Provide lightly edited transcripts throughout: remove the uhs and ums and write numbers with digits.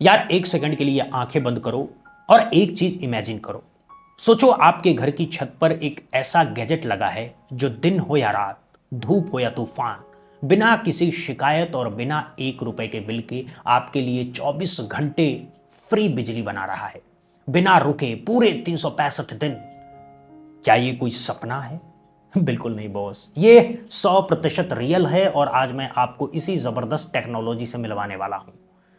यार एक सेकंड के लिए आंखें बंद करो और एक चीज इमेजिन करो। सोचो आपके घर की छत पर एक ऐसा गैजेट लगा है जो दिन हो या रात, धूप हो या तूफान, बिना किसी शिकायत और बिना ₹1 के बिल के आपके लिए 24 घंटे फ्री बिजली बना रहा है, बिना रुके पूरे 365 दिन। क्या ये कोई सपना है? बिल्कुल नहीं बॉस, ये 100% रियल है और आज मैं आपको इसी जबरदस्त टेक्नोलॉजी से मिलवाने वाला हूं।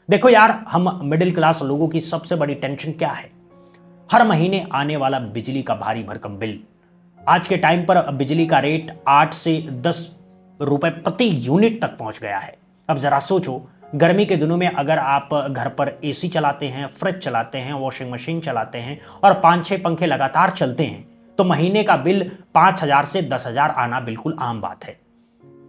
देखो यार, हम मिडिल क्लास लोगों की सबसे बड़ी टेंशन क्या है? हर महीने आने वाला बिजली का भारी भरकम बिल। आज के टाइम पर बिजली का रेट 8 से 10 रुपए प्रति यूनिट तक पहुंच गया है। अब जरा सोचो, गर्मी के दिनों में अगर आप घर पर एसी चलाते हैं, फ्रिज चलाते हैं, वॉशिंग मशीन चलाते हैं और 5-6 पंखे लगातार चलते हैं, तो महीने का बिल 5,000 से 10,000 आना बिल्कुल आम बात है।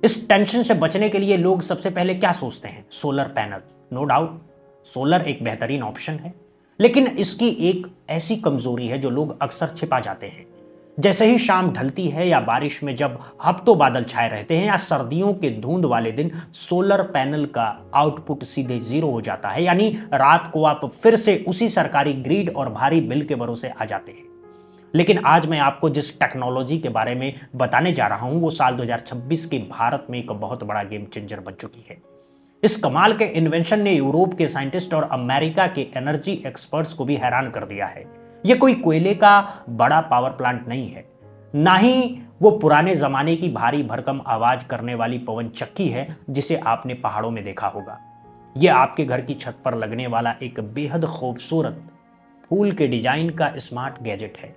इस टेंशन से बचने के लिए लोग सबसे पहले क्या सोचते हैं? Solar panel. No doubt, solar एक बेहतरीन ऑप्शन है, लेकिन इसकी एक ऐसी कमजोरी है जो लोग अक्सर छिपा जाते हैं। जैसे ही शाम ढलती है या बारिश में जब हफ्तों बादल छाए रहते हैं या सर्दियों के धुंध वाले दिन, सोलर पैनल का आउटपुट सीधे जीरो हो जाता है। यानी रात को आप फिर से उसी सरकारी ग्रिड और भारी बिल के भरोसे आ जाते हैं। लेकिन आज मैं आपको जिस टेक्नोलॉजी के बारे में बताने जा रहा हूं वो साल 2026 के भारत में एक बहुत बड़ा गेम चेंजर बन चुकी है। इस कमाल के इन्वेंशन ने यूरोप के साइंटिस्ट और अमेरिका के एनर्जी एक्सपर्ट्स को भी हैरान कर दिया है। यह कोई कोयले का बड़ा पावर प्लांट नहीं है, ना ही वो पुराने जमाने की भारी भरकम आवाज करने वाली पवन चक्की है जिसे आपने पहाड़ों में देखा होगा। यह आपके घर की छत पर लगने वाला एक बेहद खूबसूरत फूल के डिजाइन का स्मार्ट गैजेट है,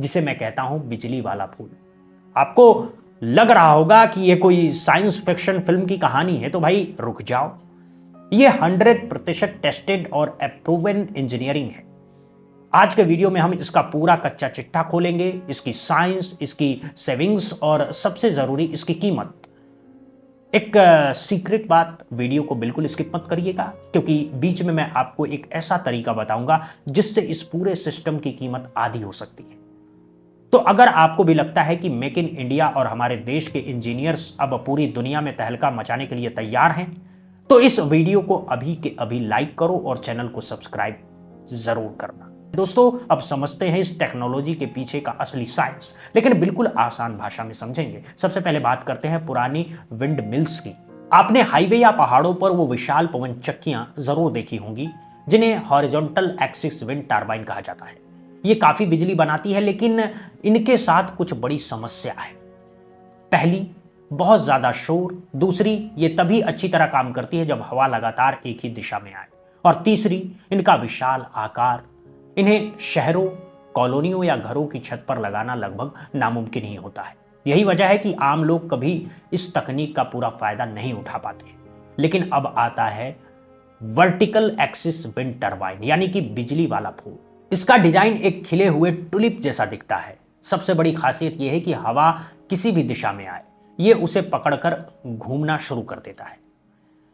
जिसे मैं कहता हूं बिजली वाला फूल। आपको लग रहा होगा कि यह कोई साइंस फिक्शन फिल्म की कहानी है, तो भाई रुक जाओ। यह 100% टेस्टेड और अप्रूवन इंजीनियरिंग है। आज के वीडियो में हम इसका पूरा कच्चा चिट्ठा खोलेंगे, इसकी साइंस, इसकी सेविंग्स और सबसे जरूरी इसकी कीमत। एक सीक्रेट बात, वीडियो को बिल्कुल स्किप मत करिएगा, क्योंकि बीच में मैं आपको एक ऐसा तरीका बताऊंगा जिससे इस पूरे सिस्टम की कीमत आधी हो सकती है। तो अगर आपको भी लगता है कि मेक इन इंडिया और हमारे देश के इंजीनियर्स अब पूरी दुनिया में तहलका मचाने के लिए तैयार हैं, तो इस वीडियो को अभी के अभी लाइक करो और चैनल को सब्सक्राइब जरूर करना। दोस्तों, अब समझते हैं इस टेक्नोलॉजी के पीछे का असली साइंस, लेकिन बिल्कुल आसान भाषा में समझेंगे। सबसे पहले बात करते हैं पुरानी विंड मिल्स की। आपने हाईवे या पहाड़ों पर वो विशाल पवन चक्कियां जरूर देखी होंगी जिन्हें हॉरिजॉन्टल एक्सिस विंड टर्बाइन कहा जाता है। ये काफी बिजली बनाती है, लेकिन इनके साथ कुछ बड़ी समस्या है। पहली, बहुत ज्यादा शोर। दूसरी, ये तभी अच्छी तरह काम करती है जब हवा लगातार एक ही दिशा में आए। और तीसरी, इनका विशाल आकार। इन्हें शहरों, कॉलोनियों या घरों की छत पर लगाना लगभग नामुमकिन ही होता है। यही वजह है कि आम लोग कभी इस तकनीक का पूरा फायदा नहीं उठा पाते। लेकिन अब आता है वर्टिकल एक्सिस विंड टर्बाइन, यानी कि बिजली वाला फूल। इसका डिजाइन एक खिले हुए टुलिप जैसा दिखता है। सबसे बड़ी खासियत यह है कि हवा किसी भी दिशा में आए, यह उसे पकड़कर घूमना शुरू कर देता है।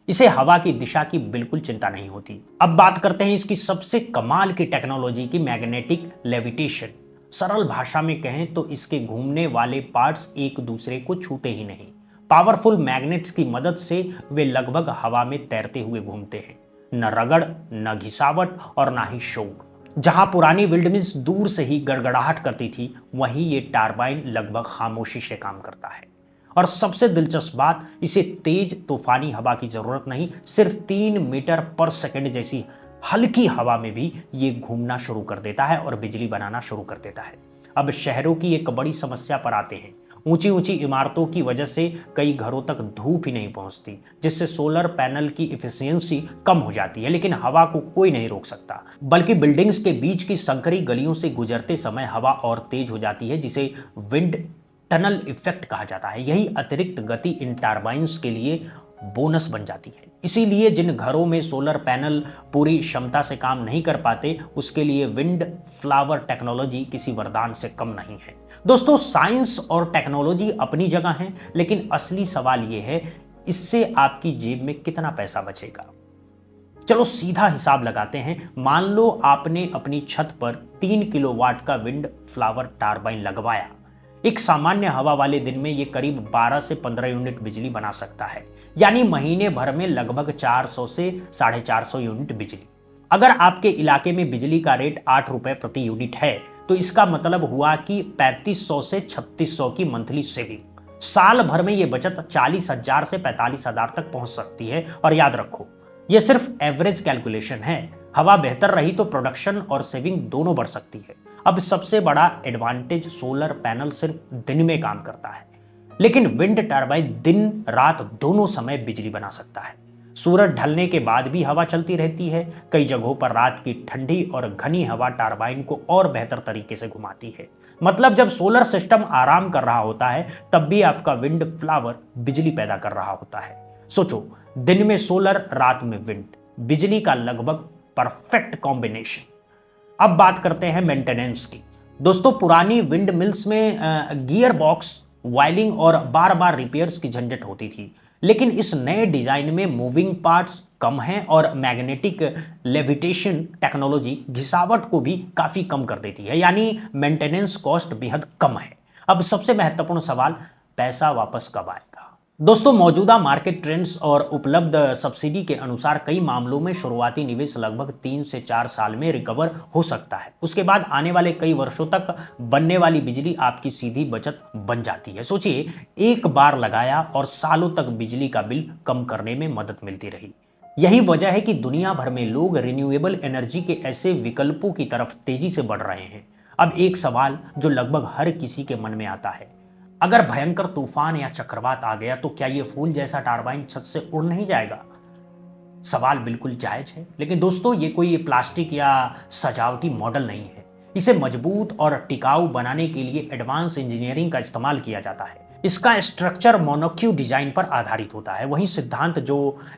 इसे हवा की दिशा की बिल्कुल चिंता नहीं होती। अब बात करते हैं इसकी सबसे कमाल की टेक्नोलॉजी की, मैग्नेटिक लेविटेशन। सरल भाषा में कहें तो इसके घूमने वाले पार्ट्स एक दूसरे को छूते ही नहीं। पावरफुल मैग्नेट्स की मदद से वे लगभग हवा में तैरते हुए घूमते हैं। न रगड़, न घिसावट और न ही शोर। जहां पुरानी विंडमिल्स दूर से ही गड़गड़ाहट करती थी, वहीं ये टरबाइन लगभग खामोशी से काम करता है। और सबसे दिलचस्प बात, इसे तेज तूफानी हवा की जरूरत नहीं, सिर्फ 3 मीटर पर सेकंड जैसी हल्की हवा में भी ये घूमना शुरू कर देता है और बिजली बनाना शुरू कर देता है। अब शहरों की एक बड़ी समस्या पर आते हैं। ऊंची ऊंची इमारतों की वजह से कई घरों तक धूप ही नहीं पहुंचती, जिससे सोलर पैनल की इफिशियंसी कम हो जाती है। लेकिन हवा को कोई नहीं रोक सकता, बल्कि बिल्डिंग्स के बीच की संकरी गलियों से गुजरते समय हवा और तेज हो जाती है, जिसे विंड टनल इफेक्ट कहा जाता है। यही अतिरिक्त गति इन टर्बाइन्स के लिए बोनस बन जाती है। इसीलिए जिन घरों में सोलर पैनल पूरी क्षमता से काम नहीं कर पाते, उसके लिए विंड फ्लावर टेक्नोलॉजी किसी वरदान से कम नहीं है। दोस्तों, साइंस और टेक्नोलॉजी अपनी जगह है, लेकिन असली सवाल यह है, इससे आपकी जेब में कितना पैसा बचेगा। चलो सीधा हिसाब लगाते हैं। मान लो आपने अपनी छत पर 3 किलोवाट का विंड फ्लावर टर्बाइन लगवाया। एक सामान्य हवा वाले दिन में यह करीब 12 से 15 यूनिट बिजली बना सकता है, यानी महीने भर में लगभग 400 से 450 यूनिट बिजली। अगर आपके इलाके में बिजली का रेट 8 रुपए प्रति यूनिट है तो इसका मतलब हुआ कि 3500 से 3600 की मंथली सेविंग। साल भर में ये बचत 40,000 से 45,000 तक पहुंच सकती है। और याद रखो, ये सिर्फ एवरेज कैलकुलेशन है। हवा बेहतर रही तो प्रोडक्शन और सेविंग दोनों बढ़ सकती है। अब सबसे बड़ा एडवांटेज, सोलर पैनल सिर्फ दिन में काम करता है, लेकिन विंड टरबाइन दिन रात दोनों समय बिजली बना सकता है। सूरज ढलने के बाद भी हवा चलती रहती है। कई जगहों पर रात की ठंडी और घनी हवा टरबाइन को और बेहतर तरीके से घुमाती है। मतलब जब सोलर सिस्टम आराम कर रहा होता है तब भी आपका विंड फ्लावर बिजली पैदा कर रहा होता है। सोचो, दिन में सोलर, रात में विंड, बिजली का लगभग परफेक्ट कॉम्बिनेशन। अब बात करते हैं मेंटेनेंस की। दोस्तों, पुरानी विंड मिल्स में गियर बॉक्स, वायलिंग और बार बार रिपेयर्स की झंझट होती थी, लेकिन इस नए डिजाइन में मूविंग पार्ट्स कम हैं और मैग्नेटिक लेविटेशन टेक्नोलॉजी घिसावट को भी काफी कम कर देती है, यानी मेंटेनेंस कॉस्ट बेहद कम है। अब सबसे महत्वपूर्ण सवाल, पैसा वापस कब आएगा? दोस्तों, मौजूदा मार्केट ट्रेंड्स और उपलब्ध सब्सिडी के अनुसार कई मामलों में शुरुआती निवेश लगभग 3 से 4 साल में रिकवर हो सकता है। उसके बाद आने वाले कई वर्षों तक बनने वाली बिजली आपकी सीधी बचत बन जाती है। सोचिए, एक बार लगाया और सालों तक बिजली का बिल कम करने में मदद मिलती रही। यही वजह है कि दुनिया भर में लोग रिन्यूएबल एनर्जी के ऐसे विकल्पों की तरफ तेजी से बढ़ रहे हैं। अब एक सवाल जो लगभग हर किसी के मन में आता है, अगर भयंकर तूफान या चक्रवात आ गया तो क्या ये फूल जैसा टरबाइन छत से उड़ नहीं जाएगा? सवाल बिल्कुल जायज है, लेकिन दोस्तों ये कोई प्लास्टिक या सजावटी मॉडल नहीं है। इसे मजबूत और टिकाऊ बनाने के लिए एडवांस इंजीनियरिंग का इस्तेमाल किया जाता है। इसका स्ट्रक्चर मोनोक्यू डिजाइन पर आधारित होता है, वही सिद्धांत जो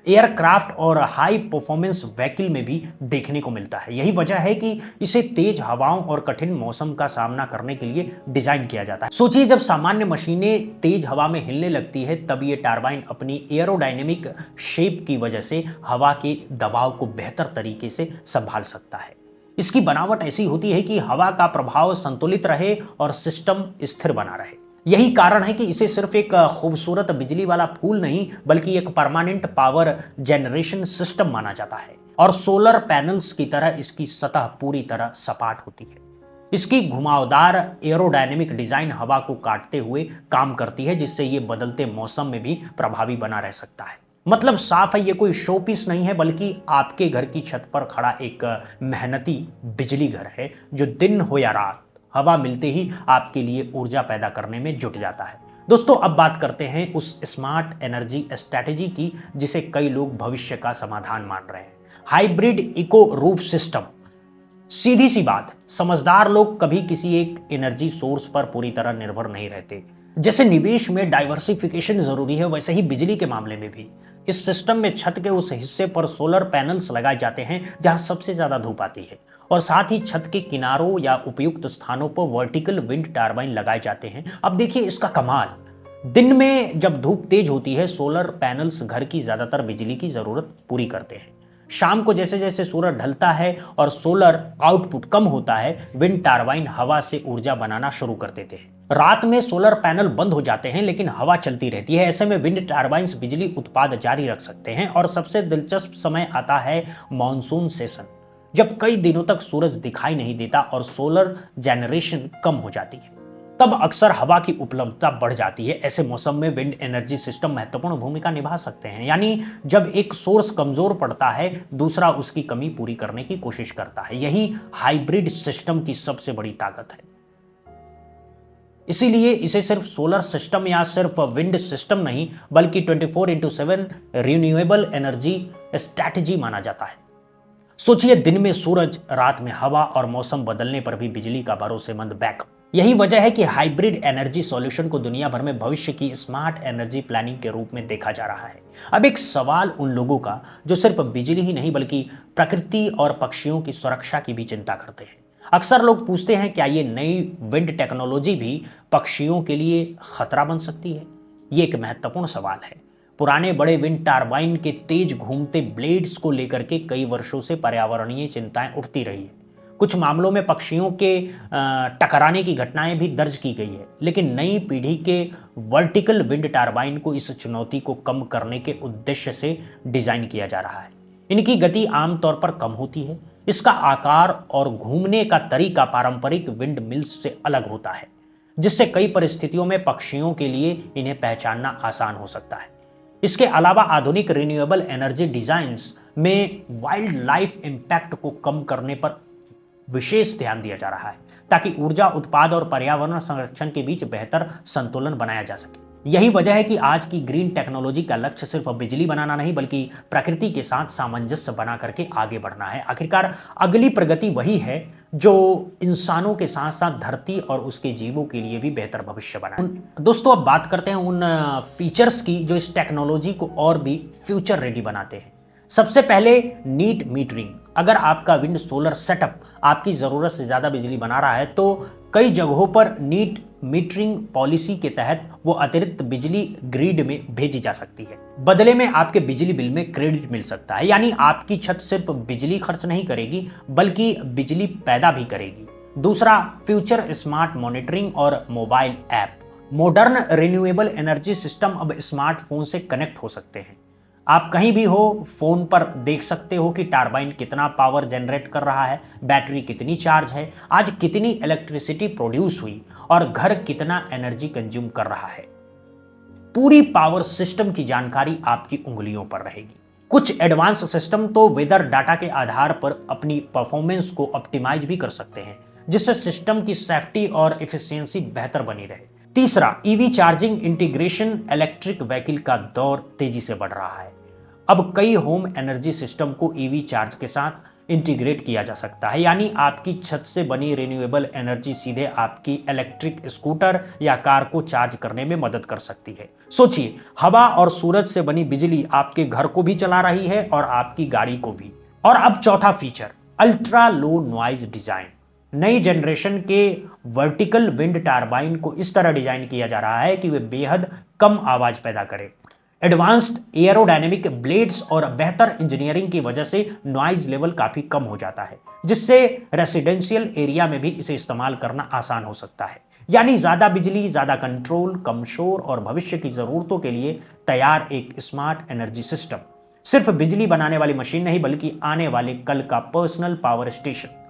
एयरक्राफ्ट और हाई परफॉर्मेंस व्हीकल में भी देखने को मिलता है। यही वजह है कि इसे तेज हवाओं और कठिन मौसम का सामना करने के लिए डिजाइन किया जाता है। सोचिए, जब सामान्य मशीनें तेज हवा में हिलने लगती है तब ये टरबाइन अपनी एरोडायनेमिक शेप की वजह से हवा के दबाव को बेहतर तरीके से संभाल सकता है। इसकी बनावट ऐसी होती है कि हवा का प्रभाव संतुलित रहे और सिस्टम स्थिर बना रहे। यही कारण है कि इसे सिर्फ एक खूबसूरत बिजली वाला फूल नहीं, बल्कि एक परमानेंट पावर जनरेशन सिस्टम माना जाता है। और सोलर पैनल्स की तरह इसकी सतह पूरी तरह सपाट होती है। इसकी घुमावदार एरोडायनेमिक डिजाइन हवा को काटते हुए काम करती है, जिससे ये बदलते मौसम में भी प्रभावी बना रह सकता है। मतलब साफ है, ये कोई शो पीस नहीं है, बल्कि आपके घर की छत पर खड़ा एक मेहनती बिजली घर है, जो दिन हो या रात हवा मिलते ही आपके लिए ऊर्जा पैदा करने में जुट जाता है। दोस्तों, अब बात करते हैं उस स्मार्ट एनर्जी स्ट्रैटेजी की जिसे कई लोग भविष्य का समाधान मान रहे हैं, हाइब्रिड इको रूफ सिस्टम। सीधी सी बात, समझदार लोग कभी किसी एक एनर्जी सोर्स पर पूरी तरह निर्भर नहीं रहते। जैसे निवेश में डाइवर्सिफिकेशन जरूरी है, वैसे ही बिजली के मामले में भी। इस सिस्टम में छत के उस हिस्से पर सोलर पैनल्स लगाए जाते हैं जहां सबसे ज्यादा धूप आती है, और साथ ही छत के किनारों या उपयुक्त स्थानों पर वर्टिकल विंड टरबाइन लगाए जाते हैं। अब देखिए इसका कमाल, दिन में जब धूप तेज होती है सोलर पैनल्स घर की ज्यादातर बिजली की जरूरत पूरी करते हैं। शाम को जैसे जैसे सूरज ढलता है और सोलर आउटपुट कम होता है, विंड टरबाइन हवा से ऊर्जा बनाना शुरू कर देते हैं। रात में सोलर पैनल बंद हो जाते हैं लेकिन हवा चलती रहती है। ऐसे में विंड टरबाइंस बिजली उत्पाद जारी रख सकते हैं। और सबसे दिलचस्प समय आता है मॉनसून सेशन, जब कई दिनों तक सूरज दिखाई नहीं देता और सोलर जनरेशन कम हो जाती है। तब अक्सर हवा की उपलब्धता बढ़ जाती है। ऐसे मौसम में विंड एनर्जी सिस्टम महत्वपूर्ण भूमिका निभा सकते हैं, यानी जब एक सोर्स कमजोर पड़ता है दूसरा उसकी कमी पूरी करने की कोशिश करता है। यही हाइब्रिड सिस्टम की सबसे बड़ी ताकत है। इसीलिए इसे सिर्फ सोलर सिस्टम या सिर्फ विंड सिस्टम नहीं, बल्कि 24/7 रिन्यूएबल एनर्जी स्ट्रैटेजी माना जाता है। सोचिए, दिन में सूरज, रात में हवा और मौसम बदलने पर भी बिजली का भरोसेमंद बैकअप। यही वजह है कि हाइब्रिड एनर्जी सॉल्यूशन को दुनिया भर में भविष्य की स्मार्ट एनर्जी प्लानिंग के रूप में देखा जा रहा है। अब एक सवाल उन लोगों का जो सिर्फ बिजली ही नहीं बल्कि प्रकृति और पक्षियों की सुरक्षा की भी चिंता करते हैं। अक्सर लोग पूछते हैं, क्या ये नई विंड टेक्नोलॉजी भी पक्षियों के लिए खतरा बन सकती है? ये एक महत्वपूर्ण सवाल है। पुराने बड़े विंड टरबाइन के तेज घूमते ब्लेड्स को लेकर के कई वर्षों से पर्यावरणीय चिंताएं उठती रही है। कुछ मामलों में पक्षियों के टकराने की घटनाएं भी दर्ज की गई है, लेकिन नई पीढ़ी के वर्टिकल विंड टरबाइन को इस चुनौती को कम करने के उद्देश्य से डिजाइन किया जा रहा है। इनकी गति आमतौर पर कम होती है। इसका आकार और घूमने का तरीका पारंपरिक विंड मिल्स से अलग होता है, जिससे कई परिस्थितियों में पक्षियों के लिए इन्हें पहचानना आसान हो सकता है। इसके अलावा आधुनिक रिन्यूएबल एनर्जी डिजाइन्स में वाइल्ड लाइफ इम्पैक्ट को कम करने पर विशेष ध्यान दिया जा रहा है, ताकि ऊर्जा उत्पाद और पर्यावरण संरक्षण के बीच बेहतर संतुलन बनाया जा सके। यही वजह है कि आज की ग्रीन टेक्नोलॉजी का लक्ष्य सिर्फ बिजली बनाना नहीं, बल्कि प्रकृति के साथ सामंजस्य बना करके आगे बढ़ना है। आखिरकार अगली प्रगति वही है जो इंसानों के साथ साथ धरती और उसके जीवों के लिए भी बेहतर भविष्य बनाए। दोस्तों, अब बात करते हैं उन फीचर्स की जो इस टेक्नोलॉजी को और भी फ्यूचर रेडी बनाते हैं। सबसे पहले नीट मीटरिंग। अगर आपका विंड सोलर सेटअप आपकी जरूरत से ज्यादा बिजली बना रहा है तो कई जगहों पर नीट मीटरिंग पॉलिसी के तहत वो अतिरिक्त बिजली ग्रिड में भेजी जा सकती है। बदले में आपके बिजली बिल में क्रेडिट मिल सकता है, यानी आपकी छत सिर्फ बिजली खर्च नहीं करेगी बल्कि बिजली पैदा भी करेगी। दूसरा, फ्यूचर स्मार्ट मॉनिटरिंग और mobile app. Modern renewable energy system अब स्मार्टफोन से कनेक्ट हो सकते हैं। आप कहीं भी हो, फोन पर देख सकते हो कि टरबाइन कितना पावर जनरेट कर रहा है, बैटरी कितनी चार्ज है, आज कितनी इलेक्ट्रिसिटी प्रोड्यूस हुई और घर कितना एनर्जी कंज्यूम कर रहा है। पूरी पावर सिस्टम की जानकारी आपकी उंगलियों पर रहेगी। कुछ एडवांस सिस्टम तो वेदर डाटा के आधार पर अपनी परफॉर्मेंस को ऑप्टिमाइज भी कर सकते हैं, जिससे सिस्टम की सेफ्टी और एफिशिएंसी बेहतर बनी रहे। तीसरा, EV charging integration. Electric vehicle का दौर तेजी से बढ़ रहा है। अब कई होम एनर्जी सिस्टम को ईवी चार्ज के साथ इंटीग्रेट किया जा सकता है, यानी आपकी छत से बनी रिन्यूएबल एनर्जी सीधे आपकी इलेक्ट्रिक स्कूटर या कार को चार्ज करने में मदद कर सकती है। सोचिए, हवा और सूरज से बनी बिजली आपके घर को भी चला रही है और आपकी गाड़ी को भी। और अब चौथा feature, ultra low noise design. नई जनरेशन के वर्टिकल विंड टरबाइन को इस तरह डिजाइन किया जा रहा है कि वे बेहद कम आवाज पैदा करें। एडवांस्ड एयरोडायनेमिक ब्लेड्स और बेहतर इंजीनियरिंग की वजह से नॉइज लेवल काफी कम हो जाता है, जिससे रेसिडेंशियल एरिया में भी इसे इस्तेमाल करना आसान हो सकता है। यानी ज्यादा बिजली, ज्यादा कंट्रोल, कम शोर और भविष्य की जरूरतों के लिए तैयार एक स्मार्ट एनर्जी सिस्टम। सिर्फ बिजली बनाने वाली मशीन नहीं, बल्कि आने वाले कल का पर्सनल पावर स्टेशन।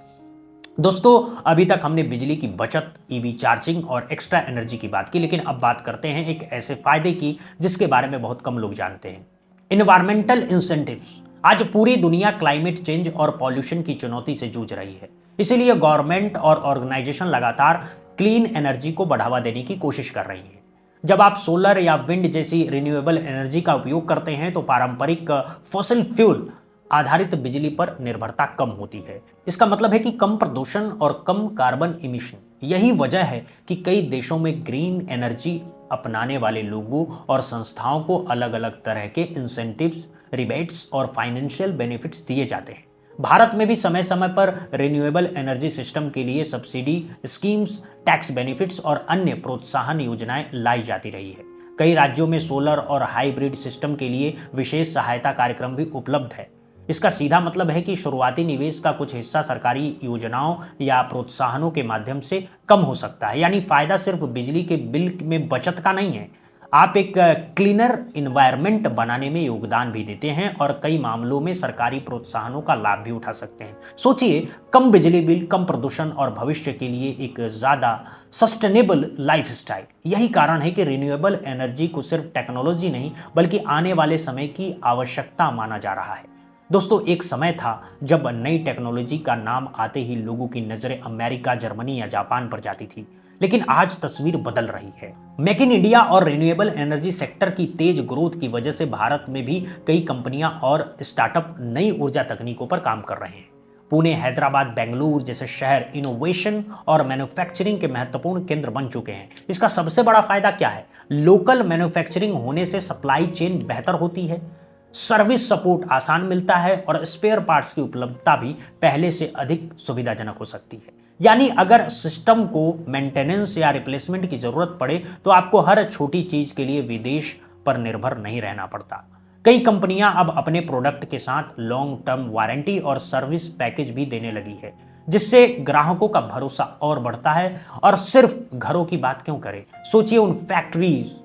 दोस्तों, अभी तक हमने बिजली की बचत, ईवी चार्जिंग और एक्स्ट्रा एनर्जी की बात की, लेकिन अब बात करते हैं एक ऐसे फायदे की जिसके बारे में बहुत कम लोग जानते हैं। Environmental incentives. आज पूरी दुनिया क्लाइमेट चेंज और पॉल्यूशन की चुनौती से जूझ रही है। इसीलिए गवर्नमेंट और ऑर्गेनाइजेशन लगातार क्लीन एनर्जी को बढ़ावा देने की कोशिश कर रही है। जब आप सोलर या विंड जैसी रिन्यूएबल एनर्जी का उपयोग करते हैं तो पारंपरिक फॉसिल फ्यूल आधारित बिजली पर निर्भरता कम होती है। इसका मतलब है कि कम प्रदूषण और कम कार्बन इमिशन। यही वजह है कि कई देशों में ग्रीन एनर्जी अपनाने वाले लोगों और संस्थाओं को अलग अलग तरह के इंसेंटिव्स, रिबेट्स और फाइनेंशियल बेनिफिट्स दिए जाते हैं। भारत में भी समय समय पर रिन्यूएबल एनर्जी सिस्टम के लिए सब्सिडी स्कीम्स, टैक्स बेनिफिट्स और अन्य प्रोत्साहन योजनाएं लाई जाती रही है। कई राज्यों में सोलर और हाइब्रिड सिस्टम के लिए विशेष सहायता कार्यक्रम भी उपलब्ध है। इसका सीधा मतलब है कि शुरुआती निवेश का कुछ हिस्सा सरकारी योजनाओं या प्रोत्साहनों के माध्यम से कम हो सकता है। यानी फायदा सिर्फ बिजली के बिल में बचत का नहीं है, आप एक क्लीनर इन्वायरमेंट बनाने में योगदान भी देते हैं और कई मामलों में सरकारी प्रोत्साहनों का लाभ भी उठा सकते हैं। सोचिए, कम बिजली बिल, कम प्रदूषण और भविष्य के लिए एक ज्यादा सस्टेनेबल लाइफस्टाइल। यही कारण है कि रिन्यूएबल एनर्जी को सिर्फ टेक्नोलॉजी नहीं, बल्कि आने वाले समय की आवश्यकता माना जा रहा है। दोस्तों, एक समय था जब नई टेक्नोलॉजी का नाम आते ही लोगों की नजरें अमेरिका, जर्मनी या जापान पर जाती थी, लेकिन आज तस्वीर बदल रही है। मेक इन इंडिया और रिन्यूएबल एनर्जी सेक्टर की तेज ग्रोथ की वजह से भारत में भी कई कंपनियां और स्टार्टअप नई ऊर्जा तकनीकों पर काम कर रहे हैं। पुणे, हैदराबाद, बेंगलुरु जैसे शहर इनोवेशन और मैन्युफैक्चरिंग के महत्वपूर्ण केंद्र बन चुके हैं। इसका सबसे बड़ा फायदा क्या है? लोकल मैन्युफैक्चरिंग होने से सप्लाई चेन बेहतर होती है, सर्विस सपोर्ट आसान मिलता है और स्पेयर पार्ट्स की उपलब्धता भी पहले से अधिक सुविधाजनक हो सकती है। यानी अगर सिस्टम को मेंटेनेंस या रिप्लेसमेंट की जरूरत पड़े तो आपको हर छोटी चीज के लिए विदेश पर निर्भर नहीं रहना पड़ता। कई कंपनियां अब अपने प्रोडक्ट के साथ लॉन्ग टर्म वारंटी और सर्विस पैकेज भी देने लगी है, जिससे ग्राहकों का भरोसा और बढ़ता है। और सिर्फ घरों की बात क्यों करें, सोचिए उन factories,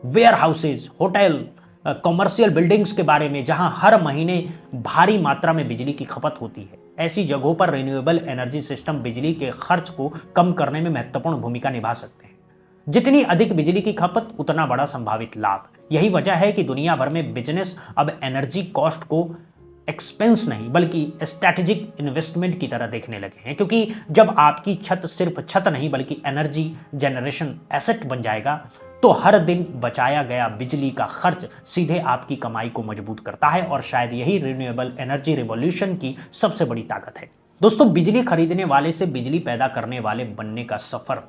warehouses, hotel commercial buildings के बारे में, जहां हर महीने भारी मात्रा में बिजली की खपत होती है। ऐसी जगहों पर रिन्यूएबल एनर्जी सिस्टम बिजली के खर्च को कम करने में महत्वपूर्ण भूमिका निभा सकते हैं। जितनी अधिक बिजली की खपत, उतना बड़ा संभावित लाभ। यही वजह है कि दुनिया भर में बिजनेस अब एनर्जी कॉस्ट को एक्सपेंस नहीं बल्कि स्ट्रैटेजिक इन्वेस्टमेंट की तरह देखने लगे हैं, क्योंकि जब आपकी छत सिर्फ छत नहीं बल्कि एनर्जी जनरेशन एसेट बन जाएगा, तो हर दिन बचाया गया बिजली का खर्च सीधे आपकी कमाई को मजबूत करता है। और शायद यही रिन्यूएबल एनर्जी रिवॉल्यूशन की सबसे बड़ी ताकत है। दोस्तों, बिजली खरीदने वाले से बिजली पैदा करने वाले बनने का सफर।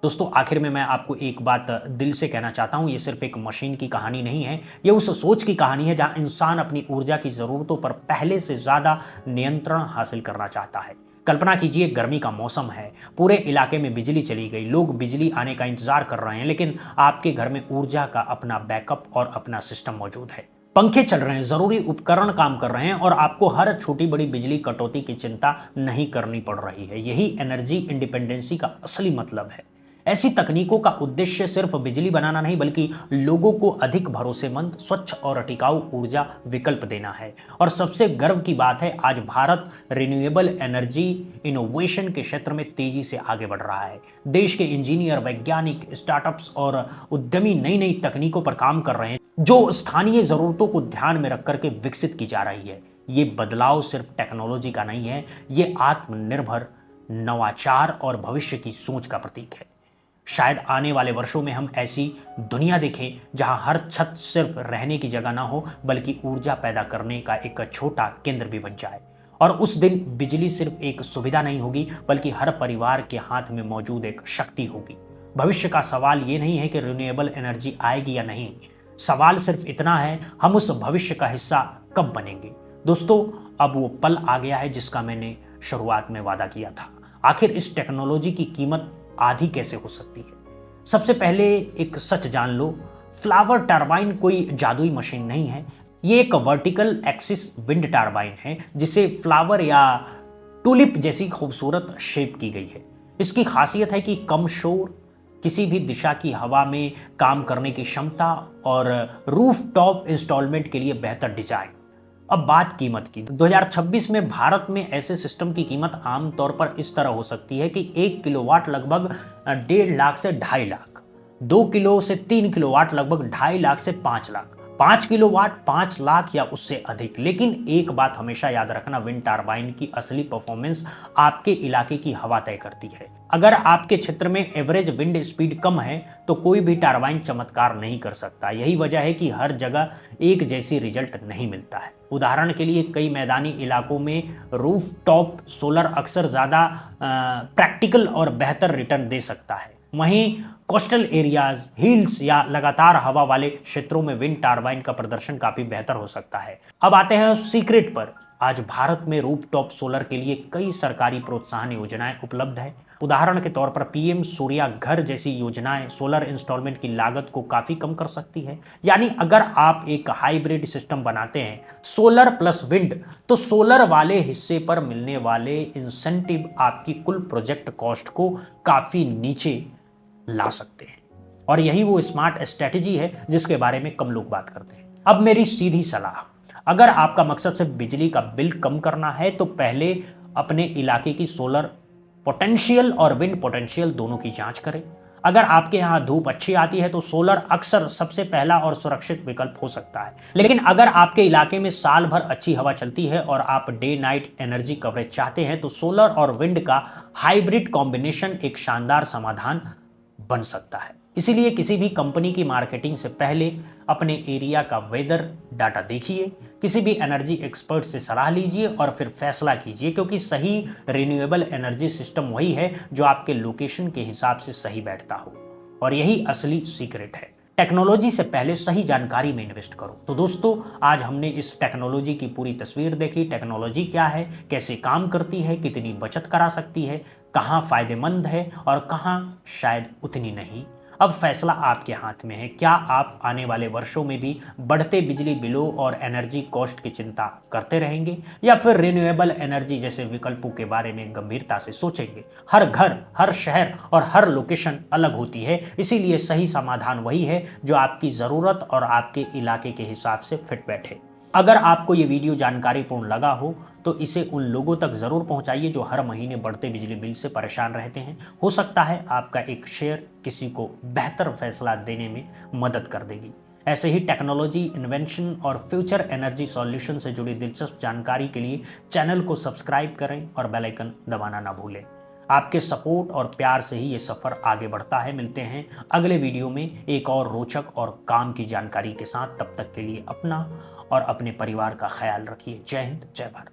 दोस्तों, आखिर में मैं आपको एक बात दिल से कहना चाहता हूं, ये सिर्फ एक मशीन की कहानी नहीं है, ये उस सोच की कहानी है जहां इंसान अपनी ऊर्जा की जरूरतों पर पहले से ज्यादा नियंत्रण हासिल करना चाहता है। कल्पना कीजिए, गर्मी का मौसम है, पूरे इलाके में बिजली चली गई, लोग बिजली आने का इंतजार कर रहे हैं, लेकिन आपके घर में ऊर्जा का अपना बैकअप और अपना सिस्टम मौजूद है। पंखे चल रहे हैं, जरूरी उपकरण काम कर रहे हैं और आपको हर छोटी बड़ी बिजली कटौती की चिंता नहीं करनी पड़ रही है। यही एनर्जी इंडिपेंडेंसी का असली मतलब है। ऐसी तकनीकों का उद्देश्य सिर्फ बिजली बनाना नहीं बल्कि लोगों को अधिक भरोसेमंद, स्वच्छ और टिकाऊ ऊर्जा विकल्प देना है। और सबसे गर्व की बात है, आज भारत रिन्यूएबल एनर्जी इनोवेशन के क्षेत्र में तेजी से आगे बढ़ रहा है। देश के इंजीनियर, वैज्ञानिक, स्टार्टअप्स और उद्यमी नई नई तकनीकों पर काम कर रहे हैं, जो स्थानीय जरूरतों को ध्यान में रख करके विकसित की जा रही है। ये बदलाव सिर्फ टेक्नोलॉजी का नहीं है, ये आत्मनिर्भर, नवाचार और भविष्य की सोच का प्रतीक है। शायद आने वाले वर्षों में हम ऐसी दुनिया देखें जहां हर छत सिर्फ रहने की जगह ना हो बल्कि ऊर्जा पैदा करने का एक छोटा केंद्र भी बन जाए। और उस दिन बिजली सिर्फ एक सुविधा नहीं होगी बल्कि हर परिवार के हाथ में मौजूद एक शक्ति होगी। भविष्य का सवाल ये नहीं है कि रिन्यूएबल एनर्जी आएगी या नहीं, सवाल सिर्फ इतना है, हम उस भविष्य का हिस्सा कब बनेंगे। दोस्तों, अब वो पल आ गया है जिसका मैंने शुरुआत में वादा किया था। आखिर इस टेक्नोलॉजी की कीमत आधी कैसे हो सकती है? सबसे पहले एक सच जान लो, फ्लावर टरबाइन कोई जादुई मशीन नहीं है। ये एक वर्टिकल एक्सिस विंड टरबाइन है जिसे फ्लावर या टूलिप जैसी खूबसूरत शेप की गई है। इसकी खासियत है कि कम शोर, किसी भी दिशा की हवा में काम करने की क्षमता और रूफ टॉप इंस्टॉलमेंट के लिए बेहतर डिजाइन। अब बात कीमत की। 2026 में भारत में ऐसे सिस्टम की कीमत आमतौर पर इस तरह हो सकती है कि 1 किलोवाट लगभग 1.5 लाख से 2.5 लाख, 2 किलो से 3 किलोवाट लगभग 2.5 लाख से 5 लाख, 5 किलोवाट 5 लाख या उससे अधिक। लेकिन एक बात हमेशा याद रखना, विंड टरबाइन की असली परफॉर्मेंस आपके इलाके की हवा तय करती है। अगर आपके क्षेत्र में एवरेज विंड स्पीड कम है तो कोई भी टरबाइन चमत्कार नहीं कर सकता। यही वजह है कि हर जगह एक जैसी रिजल्ट नहीं मिलता है। उदाहरण के लिए, कई मैदानी इलाकों में रूफ टॉप सोलर अक्सर ज़्यादा प्रैक्टिकल और बेहतर रिटर्न दे सकता है। वहीं कोस्टल एरियाज, हिल्स या लगातार हवा वाले क्षेत्रों में विंड टरबाइन का प्रदर्शन काफी बेहतर हो सकता है। अब आते हैं सीक्रेट पर। आज भारत में रूफटॉप सोलर के लिए कई सरकारी प्रोत्साहन योजनाएं उपलब्ध है। उदाहरण के तौर पर पीएम सूर्या घर जैसी योजनाएं सोलर इंस्टॉलमेंट की लागत को काफी कम कर सकती है। यानी अगर आप एक हाइब्रिड सिस्टम बनाते हैं, सोलर प्लस विंड, तो सोलर वाले हिस्से पर मिलने वाले इंसेंटिव आपकी कुल प्रोजेक्ट कॉस्ट को काफी नीचे ला सकते हैं। और यही वो स्मार्ट स्ट्रेटेजी है जिसके बारे में कम लोग बात करते हैं। अब मेरी सीधी सलाह, अगर आपका मकसद सिर्फ बिजली का बिल कम करना है तो पहले अपने इलाके की सोलर पोटेंशियल और विंड पोटेंशियल दोनों की जांच करें। अगर आपके यहाँ धूप अच्छी आती है तो सोलर अक्सर सबसे पहला और सुरक्षित विकल्प हो सकता है। लेकिन अगर आपके इलाके में साल भर अच्छी हवा चलती है और आप डे नाइट एनर्जी कवरेज चाहते हैं तो सोलर और विंड का हाइब्रिड कॉम्बिनेशन एक शानदार समाधान बन सकता है। इसीलिए किसी भी कंपनी की मार्केटिंग से पहले अपने एरिया का वेदर डाटा देखिए, किसी भी एनर्जी एक्सपर्ट से सलाह लीजिए और फिर फैसला कीजिए, क्योंकि सही रिन्यूएबल एनर्जी सिस्टम वही है जो आपके लोकेशन के हिसाब से सही बैठता हो। और यही असली सीक्रेट है। टेक्नोलॉजी से पहले सही जानकारी में इन्वेस्ट करो। तो दोस्तों, आज हमने इस टेक्नोलॉजी की पूरी तस्वीर देखी। टेक्नोलॉजी क्या है, कैसे काम करती है, कितनी बचत करा सकती है, कहाँ फायदेमंद है और कहाँ शायद उतनी नहीं। अब फैसला आपके हाथ में है। क्या आप आने वाले वर्षों में भी बढ़ते बिजली बिलों और एनर्जी कॉस्ट की चिंता करते रहेंगे, या फिर रिन्यूएबल एनर्जी जैसे विकल्पों के बारे में गंभीरता से सोचेंगे? हर घर, हर शहर और हर लोकेशन अलग होती है, इसीलिए सही समाधान वही है जो आपकी ज़रूरत और आपके इलाके के हिसाब से फिट बैठे। अगर आपको ये वीडियो जानकारीपूर्ण लगा हो तो इसे उन लोगों तक ज़रूर पहुंचाइए जो हर महीने बढ़ते बिजली बिल से परेशान रहते हैं। हो सकता है आपका एक शेयर किसी को बेहतर फैसला देने में मदद कर देगी। ऐसे ही टेक्नोलॉजी, इन्वेंशन और फ्यूचर एनर्जी सॉल्यूशन से जुड़ी दिलचस्प जानकारी के लिए चैनल को सब्सक्राइब करें और बेल आइकन दबाना ना भूलें। आपके सपोर्ट और प्यार से ही ये सफ़र आगे बढ़ता है। मिलते हैं अगले वीडियो में एक और रोचक और काम की जानकारी के साथ। तब तक के लिए अपना और अपने परिवार का ख्याल रखिए। जय हिंद, जय भारत।